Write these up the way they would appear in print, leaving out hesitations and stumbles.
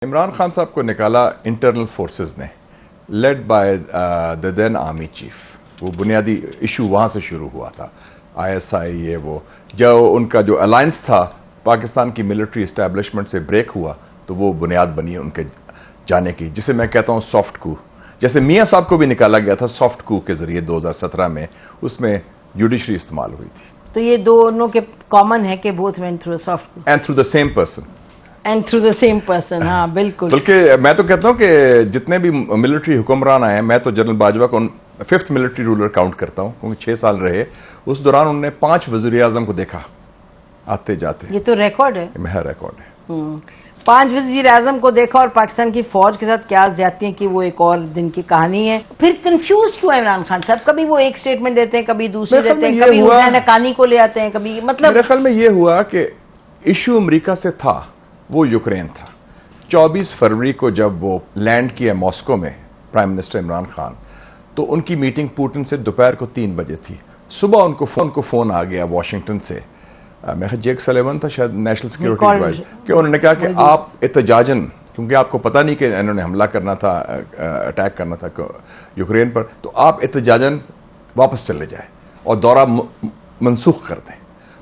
इमरान खान साहब को निकाला internal forces ने, led by the then army chief. वो बुनियादी इशू वहाँ से शुरू हुआ था, आईएसआई ये वो। जब उनका जो अलायंस था पाकिस्तान की मिलिट्री इस्टेब्लिशमेंट से ब्रेक हुआ तो वो बुनियाद बनी उनके जाने की, जिसे मैं कहता हूँ सॉफ्ट कू। जैसे मियाँ साहब को भी निकाला गया था सॉफ्ट कू के जरिए 2017 में, उसमें जुडिशरी इस्तेमाल हुई थी। तो ये दोनों के कॉमन है कि both went through soft coup and through the same person. And through the same person, हाँ बिल्कुल। बल्कि मैं तो कहता हूं कि जितने भी मिलिट्री हुक्मरान आए, मैं तो जनरल बाजवा को 5th मिलिट्री रूलर काउंट करता हूं, क्योंकि 6 साल रहे। उस दौरान उन्होंने 5 वज़ीर आज़म को देखा आते जाते। ये तो रिकॉर्ड है, यह रिकॉर्ड है। 5 वज़ीर आज़म को देखा और पाकिस्तान की फौज के साथ क्या ज्यादतियां की, वो एक और दिन की कहानी है। फिर कंफ्यूज क्यों है इमरान खान साहब? कभी वो एक स्टेटमेंट देते हैं, कभी दूसरी देते हैं, कभी हुसैन हक्कानी को ले आते हैं, कभी मतलब मेरे ख्याल में ये हुआ कि इशू अमेरिका से था, वो यूक्रेन था। 24 फरवरी को जब वो लैंड किया मॉस्को में प्राइम मिनिस्टर इमरान खान, तो उनकी मीटिंग पुतिन से दोपहर को 3 बजे थी। सुबह उनको फोन आ गया वाशिंगटन से, मेरा जेक सलेवन था शायद, नेशनल सिक्योरिटी एडवाइजर, कि उन्होंने कहा कि आप एहतजाजन, क्योंकि आपको पता नहीं कि इन्होंने हमला करना था, अटैक करना था यूक्रेन पर, तो आप एहतजाजन वापस चले जाए और दौरा मनसूख कर दें।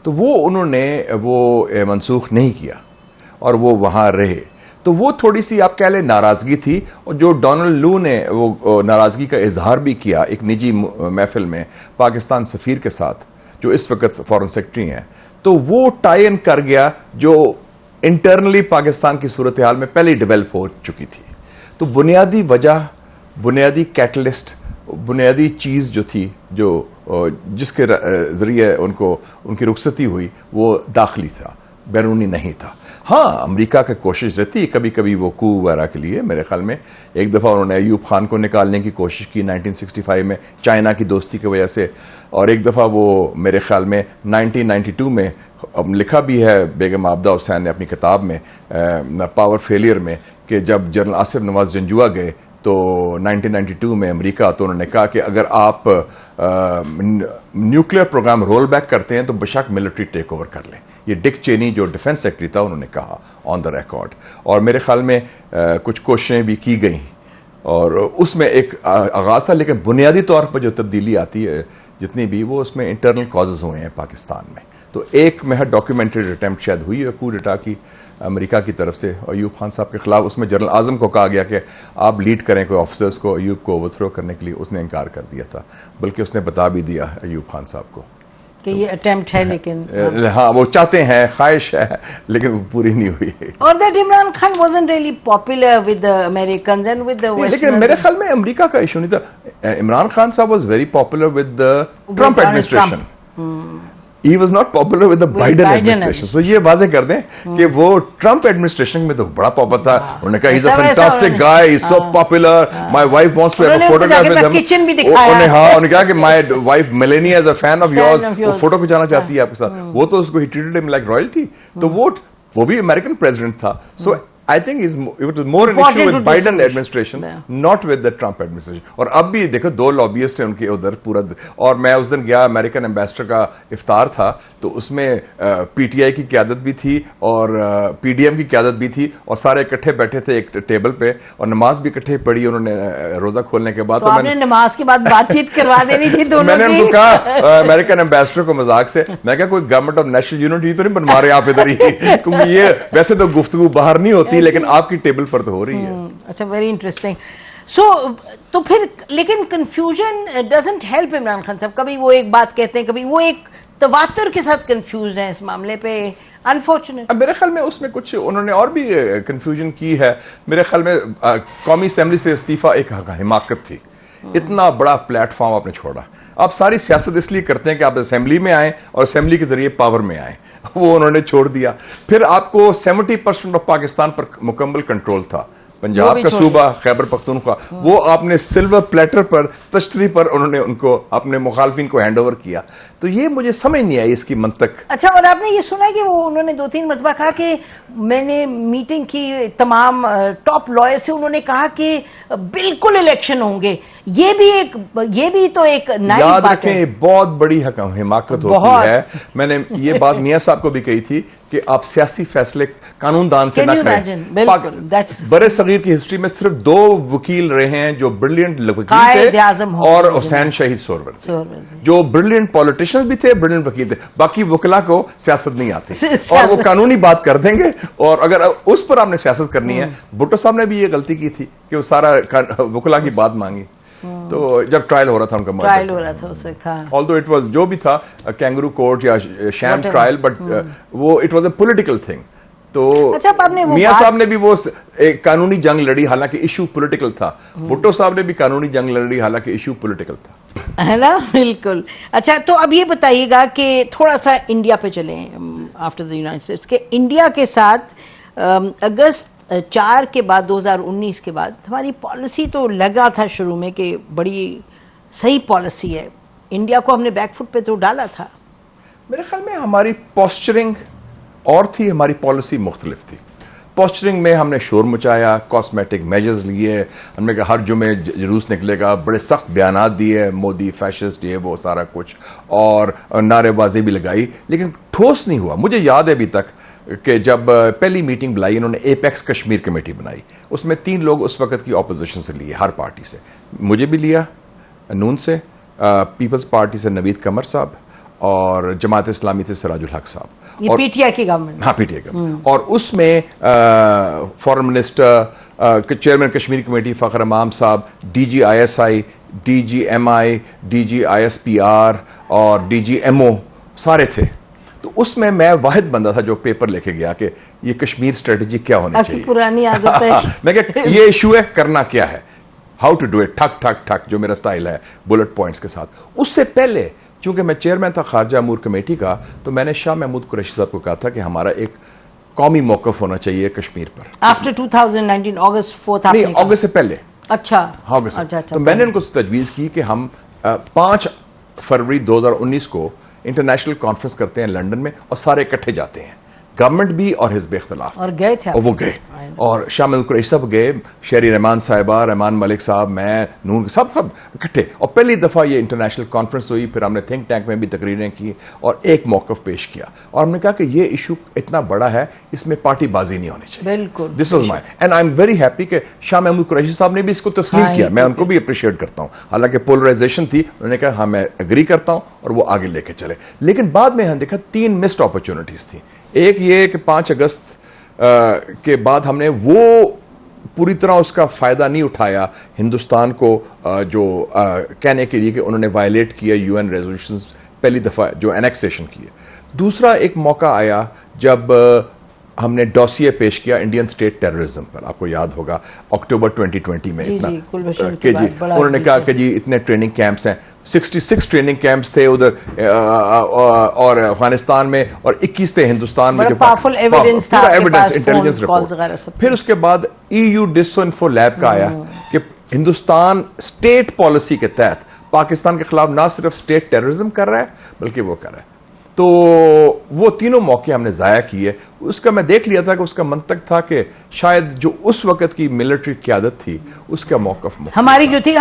तो वो उन्होंने मनसूख नहीं किया और वो वहां रहे। तो वो थोड़ी सी आप कह लें नाराजगी थी, और जो डोनाल्ड लू ने वो नाराजगी का इजहार भी किया एक निजी महफिल में पाकिस्तान सफीर के साथ, जो इस वक्त फॉरेन सेक्रेटरी हैं, तो वो टाई इन कर गया जो इंटरनली पाकिस्तान की सूरत हाल में पहले ही डेवलप हो चुकी थी। तो बुनियादी वजह, बुनियादी कैटलिस्ट, बुनियादी चीज़ जो थी, जो जिसके जरिए उनकी रुखसती हुई, वो दाखिली था, बैरूनी नहीं था। हाँ, अमेरिका की कोशिश रहती है कभी कभी वो कू वगैरह के लिए। मेरे ख्याल में एक दफ़ा उन्होंने अयूब खान को निकालने की कोशिश की 1965 में चाइना की दोस्ती की वजह से, और एक दफ़ा वो मेरे ख्याल में 1992 में, अब लिखा भी है बेगम आबदा हुसैन ने अपनी किताब में पावर फेलियर में, कि जब जनरल आसिफ नवाज जंजुआ गए तो 1992 में अमेरिका, तो उन्होंने कहा कि अगर आप न्यूक्लियर प्रोग्राम रोल बैक करते हैं तो बेशक मिलिट्री टेक ओवर कर लें। ये डिक चेनी जो डिफेंस सेक्रेटरी था, उन्होंने कहा ऑन द रिकॉर्ड। और मेरे ख्याल में कुछ कोशिशें भी की गई और उसमें एक आगाज़ था, लेकिन बुनियादी तौर पर जो तब्दीली आती है जितनी भी, वो उसमें इंटरनल कॉजेज़ हुए हैं पाकिस्तान में। तो एक महज डॉक्यूमेंटेड अटैम्प्ट शायद हुई है कू डेटा की अमेरिका की तरफ से अयूब खान साहब के खिलाफ। उसमें जनरल आजम को कहा गया कि आप लीड करें कोई ऑफिसर्स को अयूब को ओवरथ्रो करने के लिए, उसने इनकार कर दिया था। बल्कि उसने बता भी दिया अयूब खान साहब को कि ये अटेम्प्ट है, लेकिन हाँ वो चाहते हैं, ख्वाहिश है, लेकिन वो पूरी नहीं हुई। और that Imran Khan wasn't really popular with the Americans and with the westerners. लेकिन मेरे ख्याल में अमेरिका का इशू नहीं था। इमरान खान साहब was very popular with the Trump administration. He was not popular with the Biden administration. So ये वाज़े कर दें कि वो ट्रंप एडमिनिस्ट्रेशन में तो बड़ा पॉपुलर था। उन्होंने कहा he's a fantastic guy, he's so popular, my wife wants to have a photograph with him. Kitchen भी दिखाया। उन्होंने कहा कि my wife Melania is a fan of yours, वो फोटो खिंचाना चाहती है आपके साथ। वो तो उसको he treated him like royalty। तो वो भी अमेरिकन प्रेसिडेंट था। So I think it was more an issue with Biden administration, not with the Trump administration. और अब भी देखो 2 लॉबियस्ट हैं उनके उधर पूरा। और मैं उस दिन गया, अमेरिकन एम्बेसडर का इफ्तार था, तो उसमें पीटीआई की क़यादत भी थी और पीडीएम की क़यादत भी थी, और सारे इकट्ठे बैठे थे एक टेबल पे, और नमाज भी इकट्ठे पढ़ी उन्होंने रोजा खोलने के बाद। तो आपने नमाज के बाद बातचीत करवा देनी थी दोनों। मैंने उनको कहा, अमेरिकन एम्बेसडर को मजाक से, मैं क्या कोई गवर्नमेंट ऑफ नेशनल यूनिटी तो नहीं बनवा रहे आप इधर ही, क्योंकि ये वैसे तो गुफ्तगू बाहर नहीं होती, लेकिन आपकी टेबल पर तो हो रही है। अच्छा, वेरी इंटरेस्टिंग। सो तो फिर लेकिन confusion doesn't help Imran Khan साहब। कभी वो एक बात कहते हैं, कभी वो एक तवातर के साथ कंफ्यूज है इस मामले पे, अनफॉर्चुनेट। मेरे ख्याल में उसमें कुछ उन्होंने और भी कंफ्यूजन की है। मेरे ख्याल में कौमी असेंबली से इस्तीफा एक हिमाकत थी। इतना बड़ा प्लेटफॉर्म आपने छोड़ा। आप सारी सियासत इसलिए करते हैं कि आप असेंबली में आए और असेंबली के जरिए पावर में आए, वो उन्होंने छोड़ दिया। फिर आपको 70% ऑफ पाकिस्तान पर मुकम्मल कंट्रोल था, पंजाब का सूबा, खैबर पख्तूनख्वा, वो आपने सिल्वर प्लेटर पर, तश्तरी पर उन्होंने उनको अपने मुखालफिन को हैंड ओवर किया। तो ये मुझे समझ नहीं आई इसकी मंतक। अच्छा, और आपने ये सुना कि वो उन्होंने 2-3 मरतबा कहा कि मैंने मीटिंग की तमाम टॉप लॉयर से, उन्होंने कहा कि बिल्कुल इलेक्शन होंगे, ये भी तो एक नई याद बात रखें, है। ये बहुत बड़ी हिमाकत होती है। मैंने ये बात मियां साहब को भी कही थी कि आप सियासी फैसले कानूनदान से Can ना you करें। imagine? बिल्कुल, that's- बड़े सगीर की हिस्ट्री में सिर्फ 2 वकील रहे हैं जो ब्रिलियंट वकील कायद-ए-आज़म थे, होंगे और मुझे हुसैन शहीद सोहरवर्दी, सोहरवर्दी। जो ब्रिलियंट पॉलिटिशियंस भी थे, ब्रिलियंट वकील थे। बाकी वकला को सियासत नहीं आती सियासत। और वो कानूनी बात कर देंगे, और अगर उस पर आपने सियासत करनी है, भुट्टो साहब ने भी ये गलती की थी कि वो सारा वकला की बात मांगी। तो जब ट्रायल हो रहा था उनका, ट्रायल हो रहा था उस वक्त, हाँ। ऑल्दो इट वाज जो भी था कैंगरू कोर्ट या शैम Whatever. ट्रायल, बट वो it was a political thing. तो अच्छा, अब आपने वो मियां बात- साहब ने भी वो एक कानूनी जंग लड़ी, हालांकि इशू पॉलिटिकल था। भुट्टो साहब ने भी कानूनी जंग लड़ी, हालांकि इशू पॉलिटिकल था, है ना, बिल्कुल। अच्छा, तो अब ये बताइएगा कि थोड़ा सा इंडिया पे चलें, आफ्टर द यूनाइटेड स्टेट्स के इंडिया के साथ अगस्त 4 के बाद 2019 के बाद हमारी पॉलिसी तो लगा था शुरू में कि बड़ी सही पॉलिसी है, इंडिया को हमने बैकफुट पे तो डाला था। मेरे ख्याल में हमारी पोस्चरिंग और थी, हमारी पॉलिसी मुख्तलिफ थी। पोस्चरिंग में हमने शोर मचाया, कॉस्मेटिक मेजर्स लिए, हमने कहा हर जुमे जुलूस निकलेगा, बड़े सख्त बयानात दिए, मोदी फैशिस्ट, ये वो सारा कुछ, और नारेबाजी भी लगाई, लेकिन ठोस नहीं हुआ। मुझे याद है अभी तक कि जब पहली मीटिंग बुलाई, इन्होंने एपेक्स कश्मीर कमेटी बनाई, उसमें 3 लोग उस वक्त की ऑपोजिशन से लिए, हर पार्टी से। मुझे भी लिया, नून से, पीपल्स पार्टी से नवीद कमर साहब, और जमात इस्लामी से सिराजुल हक साहब, ये पीटीआई की गवर्नमेंट। हाँ, पीटीआई गवर्नमेंट। और उसमें foreign minister, chairman Kashmir committee Fakhar Imam साहब, DGISI, DGMI, DGISPR और DGMO सारे थे। तो उसमें मैं वाहिद बंदा था जो पेपर लेके गया कि ये कश्मीर स्ट्रेटजी क्या होनी चाहिए। पुरानी आदत है। मैं क्या, ये इशू है, करना क्या है, हाउ टू डू इट, ठक ठक ठक, जो मेरा स्टाइल है, बुलेट पॉइंट्स के साथ। उससे पहले चूंकि मैं चेयरमैन था खारजा अमूर कमेटी का, तो मैंने शाह महमूद कुरैशी साहब को कहा था कि हमारा एक कौमी मौकफ होना चाहिए कश्मीर पर। आफ्टर 2019 अगस्त 4 नहीं, अगस्त से पहले। अच्छा, अगस्त से। अच्छा, तो मैंने उनको तजवीज़ की कि हम 5 फरवरी 2019 को इंटरनेशनल कॉन्फ्रेंस करते हैं लंदन में, और सारे इकट्ठे जाते हैं, गवर्नमेंट भी और हिज़्ब इख्तिलाफ। और गए थे, और वो गए, और शाह महमूद कुरैशी साहब गए, शेरी रहमान साहिबा, रहमान मलिक साहब, मैं, नून, सब इकट्ठे। और पहली दफ़ा ये इंटरनेशनल कॉन्फ्रेंस हुई, फिर हमने थिंक टैंक में भी तकरीरें की और एक मौक़िफ़ पेश किया, और हमने कहा कि ये इशू इतना बड़ा है, इसमें पार्टीबाजी नहीं होनी चाहिए। बिल्कुल, this was my, and I am very happy कि शाह महमूद कुरैशी साहब ने भी इसको तस्लीम हाँ, किया। मैं उनको भी अप्रिशिएट करता हूँ, हालांकि पोलराइजेशन थी, उन्होंने कहा हाँ मैं एग्री करता हूँ, और वो आगे लेके चले। लेकिन बाद में हमने देखा 3 मिस्ड अपॉर्चुनिटीज थी। एक ये कि 5 अगस्त के बाद हमने वो पूरी तरह उसका फायदा नहीं उठाया हिंदुस्तान को, जो कहने के लिए कि उन्होंने वायलेट किया UN रेजोल्यूशंस, पहली दफा जो एनेक्सेशन किए। दूसरा एक मौका आया जब हमने डॉसिए पेश किया इंडियन स्टेट टेररिज्म पर, आपको याद होगा अक्टूबर 2020 में, इतना कि जी उन्होंने कहा कि जी इतने ट्रेनिंग कैंप्स हैं, 66 ट्रेनिंग कैंप्स थे उधर और अफगानिस्तान में, और 21 थे हिंदुस्तान में, जो पावरफुल एविडेंस था, एविडेंस, इंटेलिजेंस रिपोर्ट। फिर उसके बाद EU डिसइंफो लैब का आया कि हिंदुस्तान स्टेट पॉलिसी के तहत पाकिस्तान के खिलाफ ना सिर्फ स्टेट टेररिज्म कर रहा है, बल्कि वो कर रहा है। तो वो तीनों मौके हमने ज़ाया किए। उसका मैं देख लिया था कि उसका मंतक था कि शायद जो उस वक्त की मिलिट्री क़यादत थी, उसका मौक़िफ़ हमारी जो थी